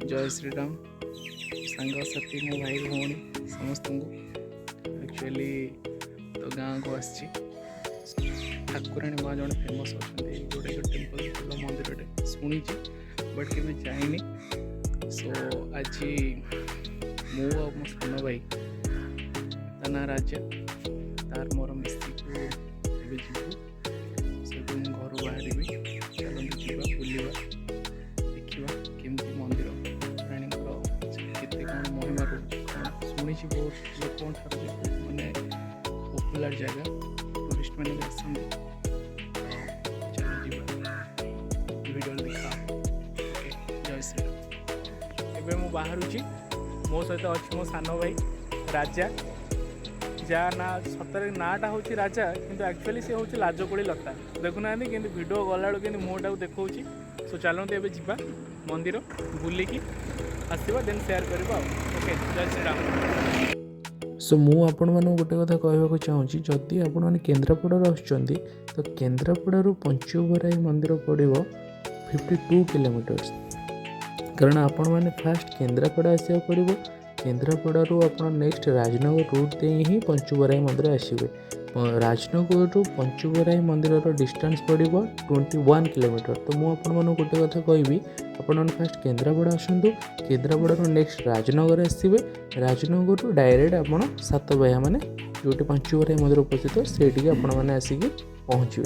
जय श्री राम सांगसाथी मो भाई भौणी समस्त को एक्चुअली तो गाँव को आसी ठाकुराणी माँ जन फेमस अच्छा गोटे जो टेम्पल भल मंदिर शुणी बट के जाइनी सो आज मु मो सान भाई ता ना राजा तार मोर मिस्त्री को जीवु से घर बाहर चलते जावा बुलवा देखा केमती मंदिर प्राणी केते कौन महिमा रोच शुणी बहुत लोक मैंने पपुलर जगह टूरिस्ट मैंने आसते चलो वीडियो देखा जय श्री राम एवं मु बाहर मो सहित अच्छी मो सान भाई राजा जहाँ ना सतरे नाटा हूँ राजा किंतु एक्चुअली सी हूँ लाजकोड़ी लता देखुना कि भिडियो गला कि मुँटा देखा सो चलते एवं जावा मंदिर बुलिकी आसवा देन सेयार करवा ओके जय श्री राम। सो मु आपण मानू गोटे कथा कहवाक चाहूँगी जदि आपण मैंने केन्द्रापड़ा आसुँच तो केन्द्रापड़ारू पंचुबराही मंदिर पड़ो 52 किलोमीटर्स कारण आपण मैंने फास्ट केन्द्रापड़ा आसवा पड़ो केन्द्रापड़ारू आप नेक्स्ट राजनगर रूट दे ही पंचुबराही मंदिर आसवे राजनगर रू पंचुबराही मंदिर डिस्टेंस पड़ो 21 किलोमीटर तो मुझे गोटे कथा कहबी आपण फास्ट केन्द्रापड़ा आसतु केन्द्रापड़ारू नेक्स्ट राजनगर आसवे राजनगर रू डायरेक्ट आपण satavhaya माने जो पंचुबराही मंदिर उपस्थित से आपण मैंने आसिक पहुँचे।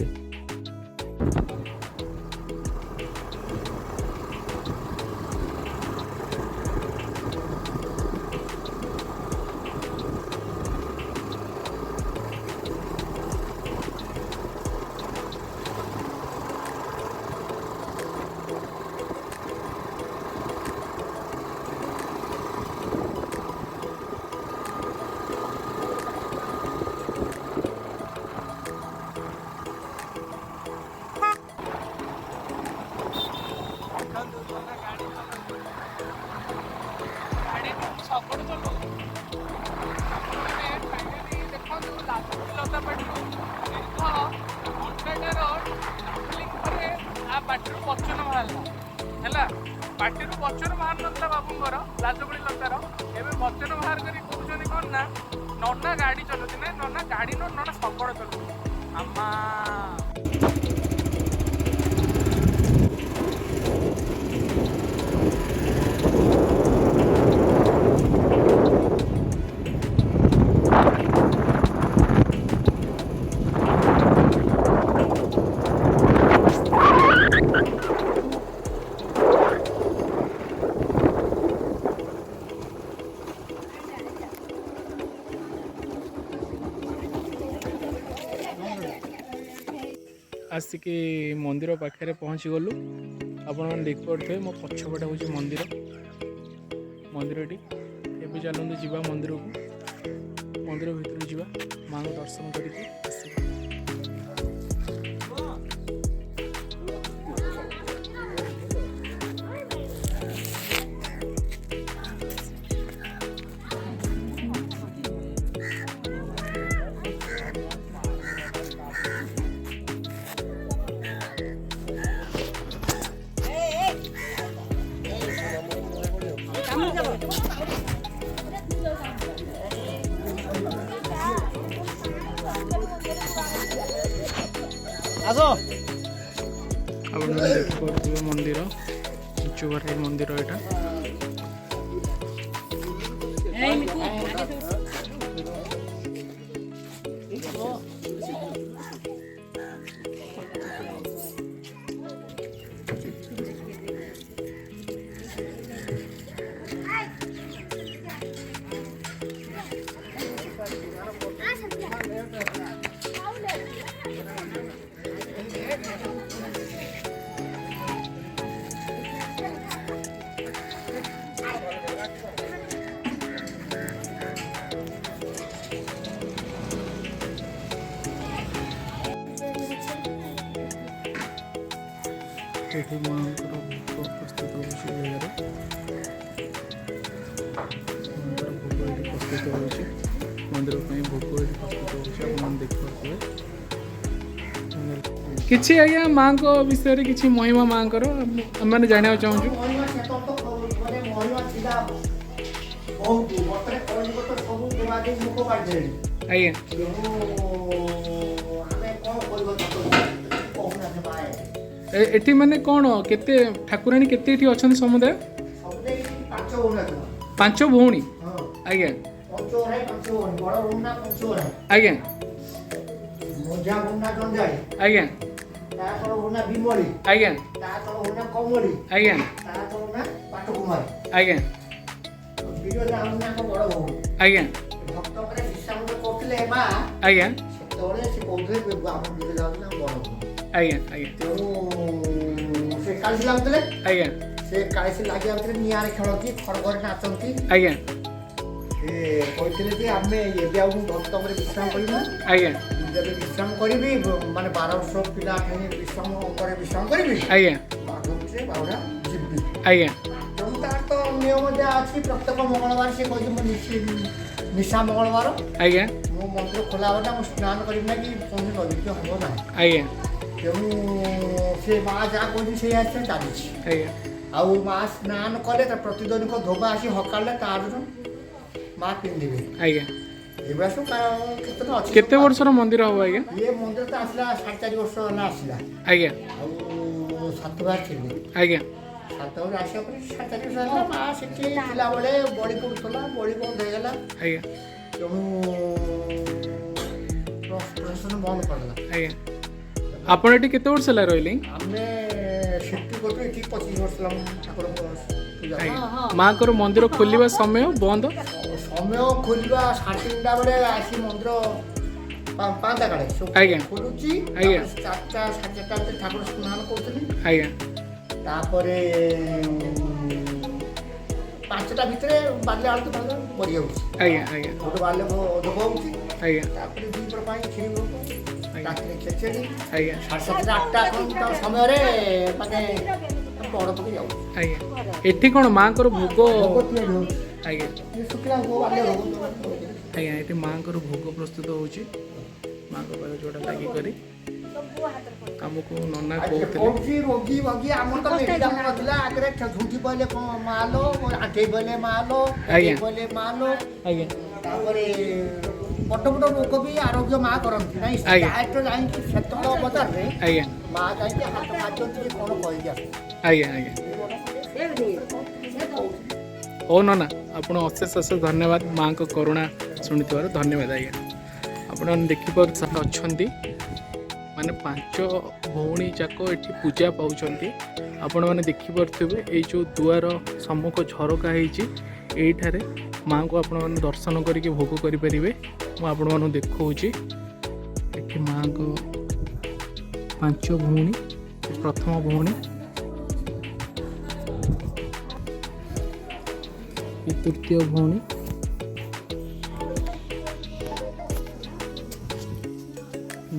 पार्टी बचन बाहर ना बाबूर लाजकोड़ी लतार एवं बचन बाहर कर कौन ना नना गाड़ी चलाते ना नना गाड़ी नना शगड़ चलाते आमा आसिक मंदिर पाखे पहुँची गलु आपण देख पारे मो पछपटे हूँ मंदिर मंदिरटी एवं चलते जावा मंदिर को मंदिर भीतर जावा माँ को दर्शन करके देखिए मंदिर पंचुबराही मंदिर ये माँ प्रस्तुत हो जगह भोग प्रस्तुत हो मंदिर भोग प्रस्तुत हो देखिए किसी आज्ञा माँ को विषय किसी महिमा माँ मैंने जाना चाहूँ ବହୁତ ମତରେ କହିଲି ତ ସବୁ ଦେବାଦେବୀ ମୁଖ କାଢିଦେଲେଣି। ଆଜ୍ଞା ଆମେ କ'ଣ କରିବ କହୁନାହାନ୍ତି ମା ଏଠି ମାନେ କ'ଣ କେତେ ଠାକୁରାଣୀ କେତେ ଏଠି ଅଛନ୍ତି ସମୁଦାୟ? ସବୁବେଳେ 5 ଭଉଣୀ ଅଛନ୍ତି। 5 ଭଉଣୀ? ହଁ ଆଜ୍ଞା ପଞ୍ଚବରାହି 5 ଭଉଣୀ। ବଡ଼ ଭଉଣୀ ନା ପଞ୍ଚବରାହି, ଆଜ୍ଞା ମଝିଆ ଭଉଣୀ ନା ଜଞ୍ଜାଳି, ଆଜ୍ଞା ତା ତଳ ଭଉଣୀ ନା ବିମଳି, ଆଜ୍ଞା ତା ତଳ ଭଉଣୀ ନା କମଳି, ଆଜ୍ଞା ତା ତଳ ନା ପାଟକୁମାରୀ, ଆଜ୍ଞା ବିରଜା ଭଉଣୀ ନା ବଡ଼ ଭଉଣୀ। ଆଜ୍ଞା ଭକ୍ତମାନେ ବିଶ୍ରାମ କରୁଥିଲେ ମା, ଆଜ୍ଞା ସେତେବେଳେ ସେ କହୁଥିଲେ ଆମ ବିରଜା ଭଉଣୀ ନା ବଡ଼ ଭଉଣୀ। ଆଜ୍ଞା ଆଜ୍ଞା ତେଣୁ ସେ କାଳିଶୀ ଲାଗୁଥିଲେ। ଆଜ୍ଞା ସେ କାଳିଶୀ ଲାଗି ଯାଉଥିଲେ, ନିଆଁରେ ଖେଳନ୍ତି, ଖଡ଼ଗରେ ନାଚନ୍ତି। ଆଜ୍ଞା ସେ କହିଥିଲେ ଯେ ଆମେ ଏବେ ଆଉ ଭକ୍ତମାନେ ବିଶ୍ରାମ କରିବୁ। ଆଜ୍ଞା ଯେବେ ବିଶ୍ରାମ କରିବି ମାନେ 12 ବର୍ଷ ପିଲା ବିଶ୍ରାମ ପରେ ବିଶ୍ରାମ କରିବି, ଆଜ୍ଞା ମାଘରେ ବାହୁଡ଼ା ଯିବି। ଆଜ୍ଞା ତେଣୁ ତାର ତ ନିୟମ ଯାହା ଅଛି, ପ୍ରତ୍ୟେକ ମଙ୍ଗଳବାର ସେ କହିଛି ମୁଁ ନିଶା ମଙ୍ଗଳବାର ଆଜ୍ଞା ମୋ ମନ୍ଦିର ଖୋଲା ହେବ ନା, ମୁଁ ସ୍ନାନ କରିବି ନା କି କୌଣସି ନୈବେଦ୍ୟ ହେବ ନାହିଁ। ଆଜ୍ଞା ତେଣୁ ସେ ମା ଯାହା କହୁଛି ସେଇଆ ଚାଲିଛି। ଆଜ୍ଞା ଆଉ ମା ସ୍ନାନ କଲେ ତା ପ୍ରତିଦିନଙ୍କ ଧୋବା ଆସି ହକାଲେ ତାର ମା ପିନ୍ଧିବେ। ଆଜ୍ଞା ଏଗୁଡ଼ା ସବୁ କେତେ ଅଛି। କେତେ ବର୍ଷର ମନ୍ଦିର ହବ ଆଜ୍ଞା? ଇଏ ମନ୍ଦିର ତ ଆସିଲା 4.5 ବର୍ଷ ହେଲା ଆସିଲା। ଆଜ୍ଞା ଆଉ ସାତବାର ଥିଲେ, ଆଜ୍ଞା ସାତବାର ଆସିବା ପରେ 4.5 ବର୍ଷ ହେଲା ମା ସେଠି ଥିଲାବେଳେ ବଳି ପଡ଼ୁଥିଲା, ବଳି ବନ୍ଦ ହେଇଗଲା। ଆଜ୍ଞା ତେଣୁ ପ୍ରଶାସନ ବନ୍ଦ କରିଦେଲା। ଆଜ୍ଞା ଆପଣ ଏଠି କେତେ ବର୍ଷ ହେଲା ରହିଲେ? ଆମେ ସେଠି କରୁ ଏଠି 25 ବର୍ଷ ହେଲା ଠାକୁରଙ୍କ ପୂଜା। ମାଙ୍କର ମନ୍ଦିର ଖୋଲିବା ସମୟ ବନ୍ଦ? ସମୟ ଖୋଲିବା 3:30 ବେଳେ ଆସି ମନ୍ଦିର 5ଟା କାଳେ ଆଜ୍ଞା ଖୋଲୁଛି। ଆଜ୍ଞା 4ଟା 4:30 ଭିତରେ ଠାକୁର ସ୍ନାନ କରୁଛନ୍ତି। ଆଜ୍ଞା ତାପରେ 5ଟା ଭିତରେ ବାଲ୍ୟ ଆଳତି ବଢ଼ି ଯାଉଛି। ଆଜ୍ଞା ଆଜ୍ଞା ଗୋଟେ ବାଲ୍ୟ ଧୋବ ହେଉଛି। ଆଜ୍ଞା ତାପରେ ଦ୍ୱିପହର ପାଇଁ କ୍ଷୀରି ଭୋଗ, ରାତିରେ ଖେଚେଡ଼ି। ଆଜ୍ଞା 7:30 8ଟା ସମୟରେ ମାନେ ବଡ଼ ପକେଇ ଯାଉଛି। ଆଜ୍ଞା ଏଠି କ'ଣ ମାଙ୍କର ଭୋଗ? ଭୋଗ ତିଆରି ହେଉଛି। ଆଜ୍ଞା ଶୁଖିଲା ଭୋଗ ବାଲ୍ୟ ଭୋଗ। ଆଜ୍ଞା ଏଠି ମାଙ୍କର ଭୋଗ ପ୍ରସ୍ତୁତ ହେଉଛି। ମାଙ୍କ ପାଖରେ ଯୋଉଟା ଲାଗିକରି ଆମକୁ ନନା କହୁଥିଲେ। କହୁଛି ରୋଗୀ ଭୋଗୀ ଆମର ତ ମେଡ଼ିକାଲ ନଥିଲା ଆଗରେ, ଝୁଣ୍ଟି ପଇଲେ ମାଲୋ, ଆଣ୍ଠେଇ ପଇଲେ ମାଲୋ, ପଇଲେ ମାଲୋ। ଆଜ୍ଞା ତାପରେ ବଡ଼ ବଡ଼ ରୋଗ ବି ଆରୋଗ୍ୟ ମା କରନ୍ତି ନାଇଁ। ଡାଇରେକ୍ଟ ଯାଇକି ସେତକ ବଜାରରେ ଆଜ୍ଞା ମା ଯାଇକି ହାତ ମାରିଛନ୍ତି କ'ଣ କହିକି ଆସ। ଆଜ୍ଞା ଆଜ୍ଞା ହଉ ନନା, ଆପଣ ଅଶେଷ ଅଶେଷ ଧନ୍ୟବାଦ ମାଙ୍କ କରୁଣା ଶୁଣିଥିବାରୁ। ଧନ୍ୟବାଦ ଆଜ୍ଞା। ଆପଣମାନେ ଦେଖିପାରୁଛନ୍ତି ଅଛନ୍ତି ମାନେ 5 ଭଉଣୀ ଯାକ ଏଠି ପୂଜା ପାଉଛନ୍ତି। ଆପଣମାନେ ଦେଖିପାରୁଥିବେ ଏଇ ଯେଉଁ ଦୁଆର ସମ୍ମୁଖ ଝରକା ହେଇଛି, ଏଇଠାରେ ମାଙ୍କୁ ଆପଣମାନେ ଦର୍ଶନ କରିକି ଭୋଗ କରିପାରିବେ। ମୁଁ ଆପଣମାନଙ୍କୁ ଦେଖାଉଛି ଏଠି ମାଙ୍କ 5 ଭଉଣୀ। ପ୍ରଥମ ଭଉଣୀ, ତୃତୀୟ ଭଉଣୀ,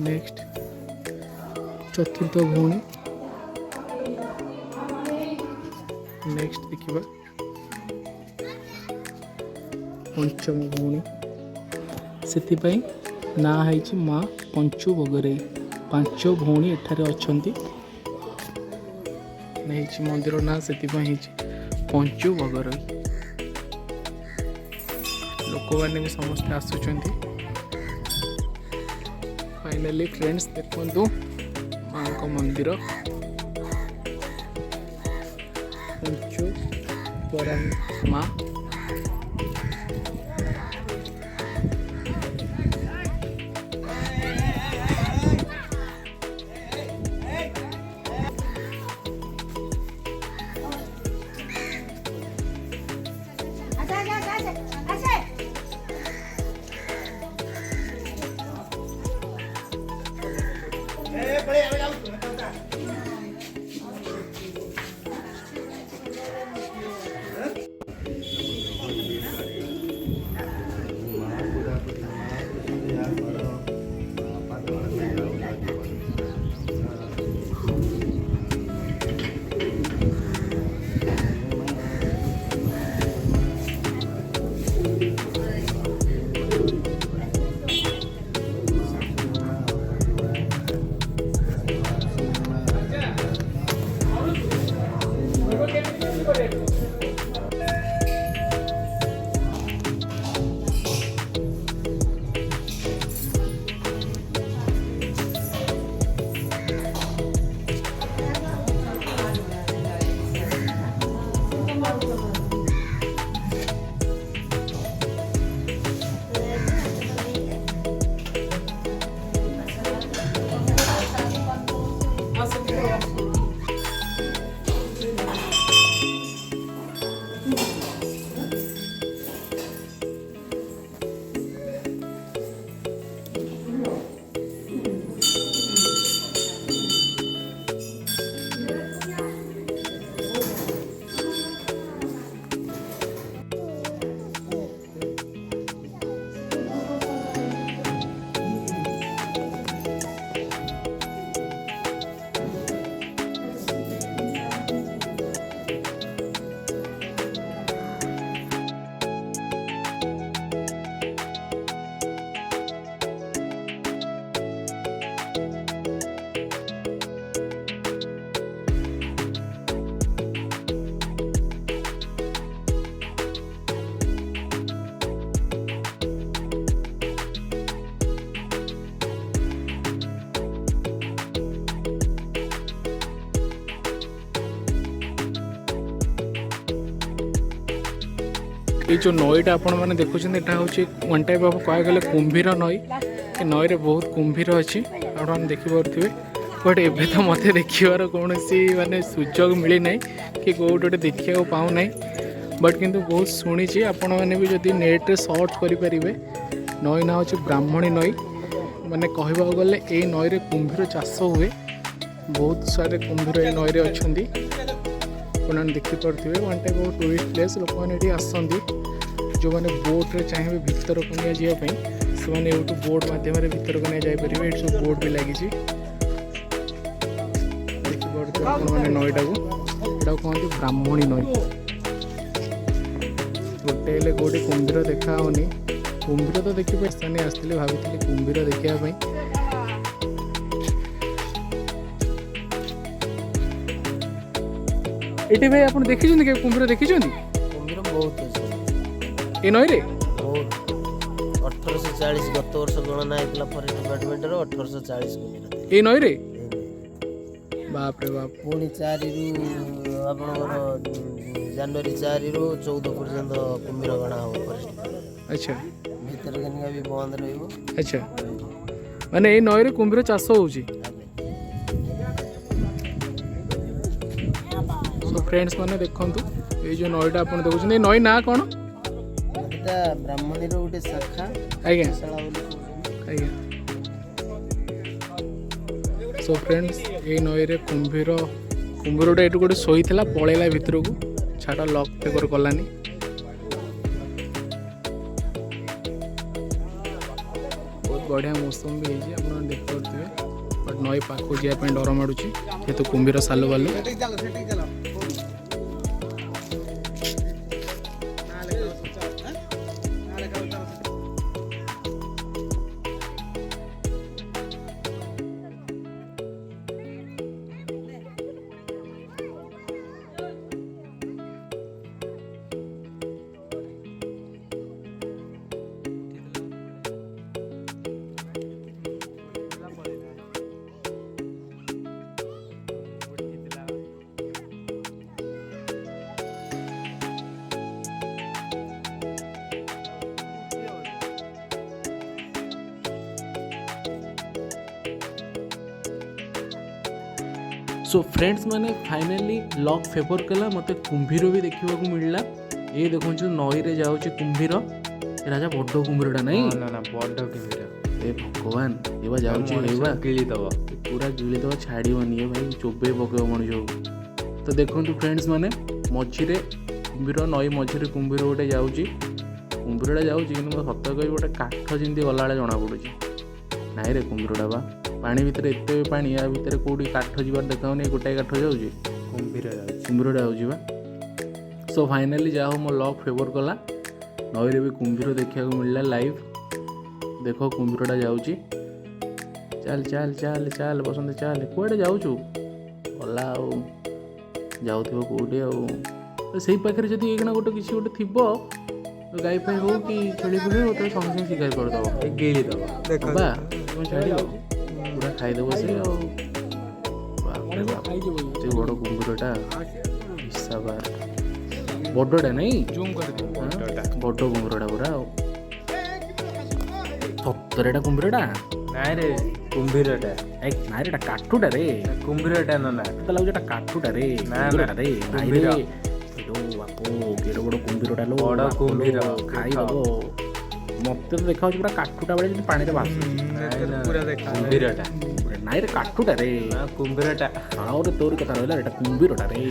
ନେକ୍ସଟ ଚତୁର୍ଥ ଭଉଣୀ, ନେକ୍ସଟ ଦେଖିବା ପଞ୍ଚମ ଭଉଣୀ। ସେଥିପାଇଁ ନାଁ ହେଇଛି ମା ପଞ୍ଚୁବଗରେଇ। 5 ଭଉଣୀ ଏଠାରେ ଅଛନ୍ତି, ହେଇଛି ମନ୍ଦିର ନାଁ ସେଥିପାଇଁ ହେଇଛି ପଞ୍ଚୁବଗରେଇ। ଲୋକମାନେ ବି ସମସ୍ତେ ଆସୁଛନ୍ତି। ଫାଇନାଲି ଫ୍ରେଣ୍ଡସ୍ ଦେଖନ୍ତୁ ମାଙ୍କ ମନ୍ଦିର ପଞ୍ଚୁବରାହି ମା। ये जो नईटा आपण मैंने देखुं यहाँ हूँ वन टाइप ऑफ कह गले कुंभीर नई ये नईरे बहुत कुंभीर अच्छी आपने देखिपे बट एबे तो मत देखार कौन मानने सुजोग मिली ना कि कौट गोटे देखा पाऊना बट किंतु बहुत शुणी आपण मैंने भी जब नेट्रे सर्च करेंगे नई ना हूँ ब्राह्मणी नई माने कहवा गले ये नईरे कुंभीर चाष हुए बहुत सारे कुंभीर ये नईरे अच्छा आपने देखिपे one type of tourist place लोक मैंने आसती जो मैंने बोट्रे चाहिए भितरकनिया जावाई से यूट्यूब बोट मध्यम भितरकनिया जापर ये सब बोट भी लगी देखिपे नईटा को कहते ब्राह्मणी नई गोटे गोटे कुंभीर देखा कुंभीर तो देखिए स्थानीय आसते भाई कुंभीर देखापी ये भाई आप देखी कुंभीर देखी कुंभीर बहुत अच्छे ये नईरे बहुत 1840 गत वर्ष गणना होता फॉरेस्ट डिपार्टमेंट 1840 कुंभीर ये नईरे बाप रे बाप पुणी 4 रु आपनकर जनवरी 4 रु 14 पर्यंत कुंभीर गणा हो फॉरेस्ट अच्छा भीतर कनिका भी बंद रहइबो अच्छा माने ये नईरे कुंभीर चाष होउची सो फ्रेंड्स माने देखंतु ये जो नईटा आपण देखुछन ये नई ना कोन एटा ब्राह्मणी रो उटे शाखा आज्ञा शाला बोली आज्ञा सो फ्रेंड्स ये नईरे कुंभीर कुंभीरटा एटू गोटे शोईला पळेला भितर को छाड़ा लॉक पेपर कलानी बहुत बढ़िया मौसम भी है आप देखिए बट नई पाखु जावाई डर माड़ुची जेहेतु कुंभीर सालु बालु सो फ्रेंड्स मैंने फाइनाली लॉक फेवर कला मत कुंभीर भी देखा मिलला ये देखो नई रे जाऊँ कुंभीर राजा बड़ कुंभीरटा नहीं ना बड़ कुंभीर ए भगवान ये जाऊँ गिलीदब पूरा गिलीदब छाड़बनी ये भाई चोबे पकेब मनीष तो देखो फ्रेंड्स मैंने मझीरे कुंभीर नई मझीरे कुंभीर गोटे जाऊँगी कुंभीरटा जाऊँगी कि सत कह गोटे काठ जमी गला जना पड़ी नाई रे कुंभीरटा बा पानी भितर एत पानी या भितर कौटी काठ जीवार देखाऊनी गोटाए काठ जाऊँगी कुंभीरटा जाऊँगा सो फाइनाली जा मो लक फेवर कला नईरे भी कुंभीर देखा मिलला लाइव देख कुंभीरटा जाऊँगी चल चल चल चल बसंत चल कौटे जाऊँ गला जाऊ कौटे आई पाखे जब एक गोटे किसी गोटे थी गाई फाई हो कि छेली फुली हो तो संगे शिकार करदेव गिलीदब छाड़ पूरा खाईदेव से बड़ कुंभीरटा हिसाबार बड़टा नहीं बड़ कुंभीरटा पूरा सतरेटा कुंभीरटा नाई रे कुंभीरटा नाई रे काठुटा रे कुंभीरटा ना लगुच काठुटा रे रे कुंभीर बापो केड़ बड़ कुंभीरटा लो बड़ कुंभीर खाईदेव मत तो देखा पूरा काठुटा बेले पानी में कुंभीरटा नाई रे काठुटा रे कुंभीरटा और तोर कथा रहा कुंभीरटा रे